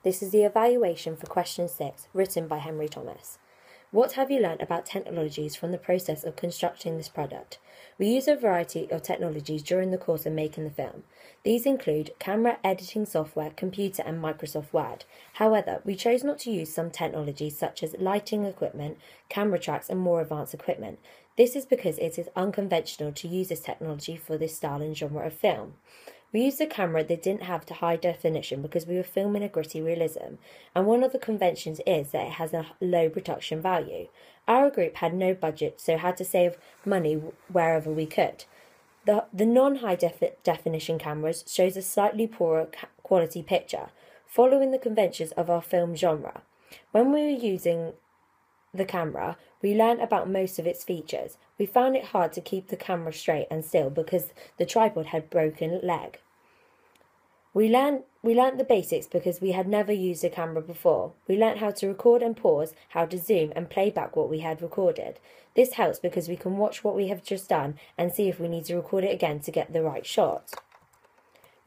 This is the evaluation for question 6, written by Henry Thomas. What have you learnt about technologies from the process of constructing this product? We use a variety of technologies during the course of making the film. These include camera editing software, computer and Microsoft Word. However, we chose not to use some technologies such as lighting equipment, camera tracks and more advanced equipment. This is because it is unconventional to use this technology for this style and genre of film. We used a camera that didn't have the high definition because we were filming a gritty realism, and one of the conventions is that it has a low production value. Our group had no budget, so had to save money wherever we could. The non-high definition cameras shows a slightly poorer quality picture, following the conventions of our film genre. When we were using the camera, we learned about most of its features. We found it hard to keep the camera straight and still because the tripod had broken leg. We learned the basics because we had never used a camera before. We learned how to record and pause, how to zoom and play back what we had recorded. This helps because we can watch what we have just done and see if we need to record it again to get the right shot.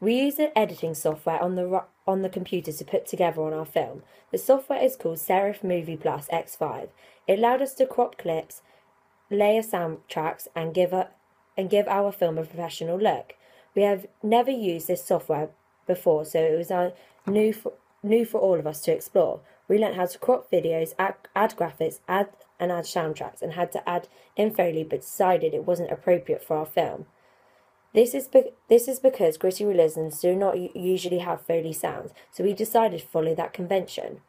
We use the editing software on the computer to put together on our film. The software is called Serif Movie Plus X5. It allowed us to crop clips, layer soundtracks, and give our film a professional look. We have never used this software before, so it was new for all of us to explore. We learnt how to crop videos, add graphics, add soundtracks, and had to add in Foley, but decided it wasn't appropriate for our film. This is because gritty realisms do not usually have Foley sounds, so we decided to follow that convention.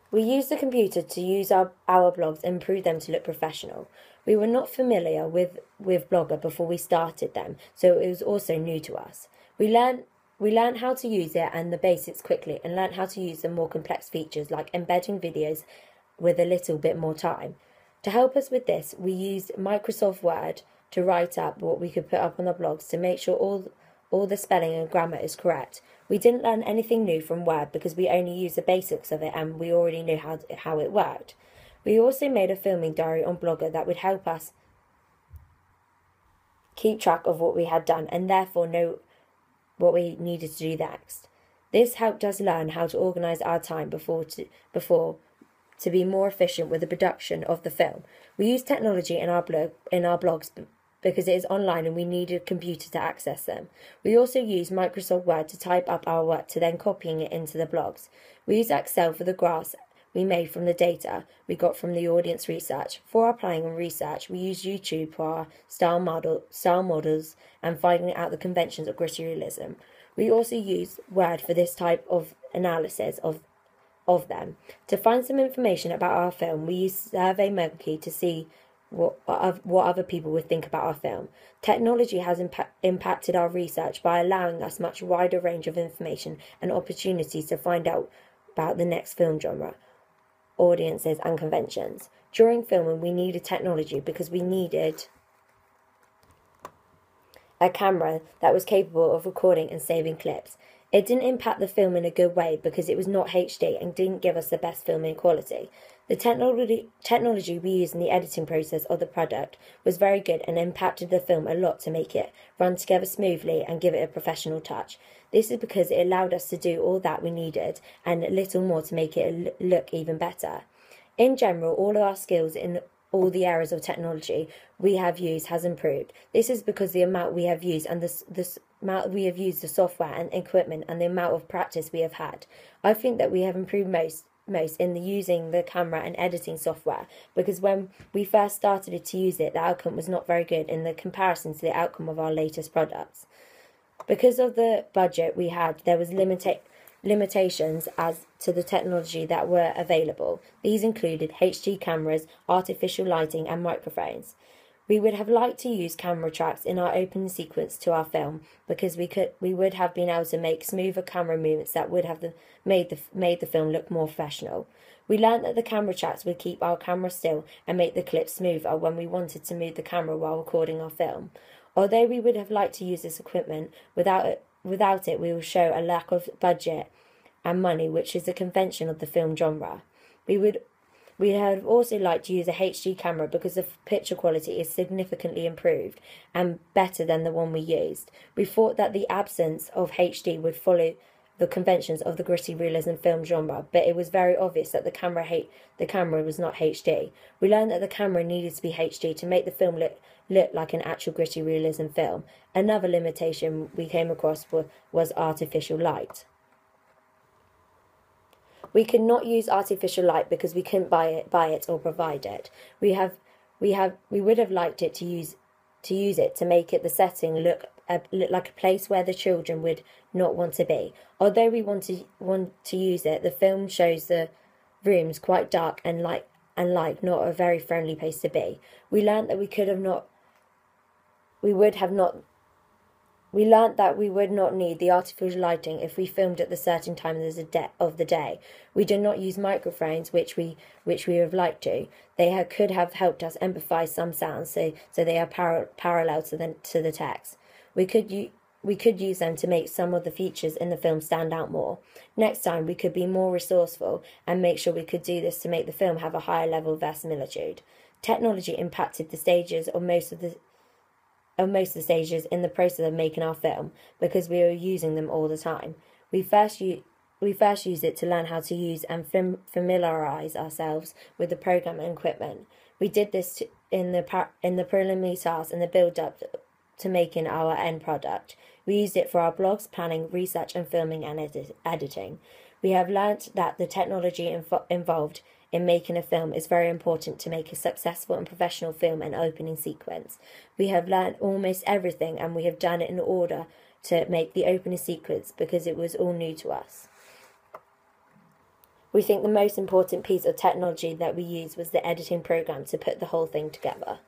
We used the computer to use our blogs and improve them to look professional. We were not familiar with Blogger before we started them, so it was also new to us. We learned how to use it and the basics quickly, and learned how to use the more complex features like embedding videos with a little bit more time. To help us with this, we used Microsoft Word to write up what we could put up on the blogs to make sure all the spelling and grammar is correct. We didn't learn anything new from Word because we only used the basics of it and we already knew how it worked. We also made a filming diary on Blogger that would help us keep track of what we had done and therefore know what we needed to do next. This helped us learn how to organise our time before to be more efficient with the production of the film. We used technology in our blogs because it is online and we needed a computer to access them. We also used Microsoft Word to type up our work to then copying it into the blogs. We used Excel for the graphs we made from the data we got from the audience research. For our planning and research, we used YouTube for our style models and finding out the conventions of gritty realism. We also used Word for this type of analysis of them. To find some information about our film, we used SurveyMonkey to see what other people would think about our film. Technology has impacted our research by allowing us much wider range of information and opportunities to find out about the next film genre, audiences and conventions. During filming, we needed technology because we needed a camera that was capable of recording and saving clips. It didn't impact the film in a good way because it was not HD and didn't give us the best filming quality. The technology we used in the editing process of the product was very good and impacted the film a lot to make it run together smoothly and give it a professional touch. This is because it allowed us to do all that we needed and a little more to make it look even better. In general, all of our skills in all the areas of technology we have used has improved. This is because the amount we have used and the amount we have used the software and equipment and the amount of practice we have had. I think that we have improved most in using the camera and editing software because when we first started to use it, the outcome was not very good in the comparison to the outcome of our latest products. Because of the budget we had, there was limitations as to the technology that were available. These included HD cameras, artificial lighting and microphones. We would have liked to use camera tracks in our opening sequence to our film because we would have been able to make smoother camera movements that would have made the film look more professional. We learned that the camera tracks would keep our camera still and make the clips smoother when we wanted to move the camera while recording our film. Although we would have liked to use this equipment, without it we will show a lack of budget and money, which is the convention of the film genre. We have also liked to use a HD camera because the picture quality is significantly improved and better than the one we used. We thought that the absence of HD would follow the conventions of the gritty realism film genre, but it was very obvious that the camera was not HD. We learned that the camera needed to be HD to make the film look like an actual gritty realism film. Another limitation we came across was artificial light. We could not use artificial light because we couldn't buy it or provide it. We would have liked it to use it to make the setting look like a place where the children would not want to be. Although we want to use it, the film shows the rooms quite dark and not a very friendly place to be. We learned that we would not need the artificial lighting if we filmed at the certain time of the day. We did not use microphones, which we have liked to. They could have helped us emphasize some sounds, so they are parallel to the text. We could use them to make some of the features in the film stand out more. Next time, we could be more resourceful and make sure we could do this to make the film have a higher level of verisimilitude. Technology impacted the stages of most of the stages in the process of making our film because we were using them all the time. We first used it to learn how to use and familiarize ourselves with the program and equipment. We did this in the preliminary tasks and the build-up to making our end product. We used it for our blogs, planning, research, and filming and editing. We have learnt that the technology involved in making a film is very important to make a successful and professional film and opening sequence. We have learnt almost everything, and we have done it in order to make the opening sequence because it was all new to us. We think the most important piece of technology that we used was the editing program to put the whole thing together.